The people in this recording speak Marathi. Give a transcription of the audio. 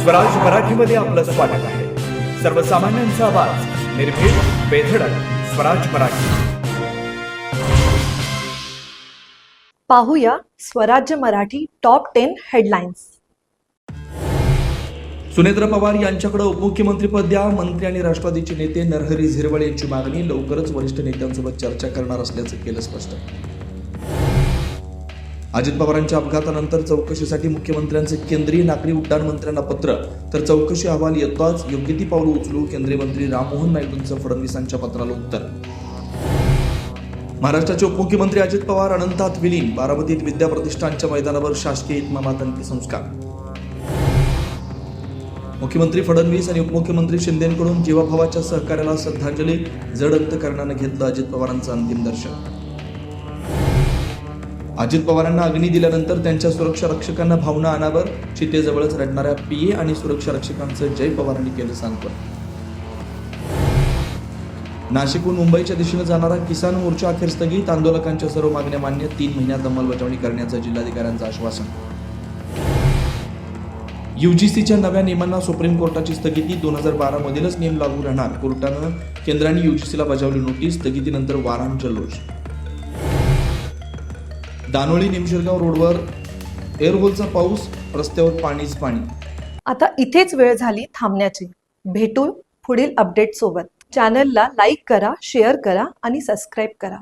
स्वराज मराठीमध्ये आपलं स्वागत आहे. सर्वसामान्यांचा आवाज, निर्भीड, बेधडक, स्वराज मराठी. पाहूया स्वराज्य मराठी टॉप 10 हेडलाईन्स. सुनेत्र पवार यांच्याकडे उपमुख्यमंत्रीपद द्या. मंत्री आणि राष्ट्रवादीचे नेते नरहरी झिरवळ यांची मागणी. लवकरच वरिष्ठ नेत्यांसोबत चर्चा करणार असल्याचं केलं स्पष्ट. अजित पवारांच्या अपघातानंतर चौकशीसाठी मुख्यमंत्र्यांचे केंद्रीय नागरी उड्डाण मंत्र्यांना पत्र. तर चौकशी अहवाल येताच योग्य ती पावलं उचलू, केंद्रीय मंत्री राममोहन नायडूंचं फडणवीसांच्या पत्राला उत्तर. महाराष्ट्राचे उपमुख्यमंत्री अजित पवार अनंतात विलीन. बारामतीत विद्या प्रतिष्ठानच्या मैदानावर शासकीय इतमामात अंत्यसंस्कार. मुख्यमंत्री फडणवीस आणि उपमुख्यमंत्री शिंदेकडून जीवाभावाच्या सहकार्याला श्रद्धांजली. जड अंतकरणानं घेतलं अजित पवारांचं अंतिम दर्शन. अजित पवारांना अग्नी दिल्यानंतर त्यांच्या सुरक्षा रक्षकांना भावना अनावर. चितेजवळच रडणाऱ्या पीए आणि सुरक्षा रक्षकांचं जय पवारांनी केलं सांत्वन. नाशिकहून मुंबईच्या दिशेने जाणारा किसान मोर्चा अखेर स्थगित. आंदोलकांच्या सर्व मागण्या मान्य. 3 महिन्यात अंमलबजावणी करण्याचं जिल्हाधिकाऱ्यांचं आश्वासन. यूजीसीच्या नव्या नियमांना सुप्रीम कोर्टाची स्थगिती. 2012 मधीलच नियम लागू राहणार. कोर्टानं केंद्राने यूजीसीला बजावली नोटीस. स्थगितीनंतर वारांत जल्लोष. दानोळी निमशिरगाव रोडवर एअरहोलचा पाऊस. रस्त्यावर पाणीच पाणी. आता इथेच वेळ झाली थांबण्याची. भेटू पुढील अपडेट सोबत. चॅनलला लाईक करा, शेअर करा आणि सबस्क्राईब करा.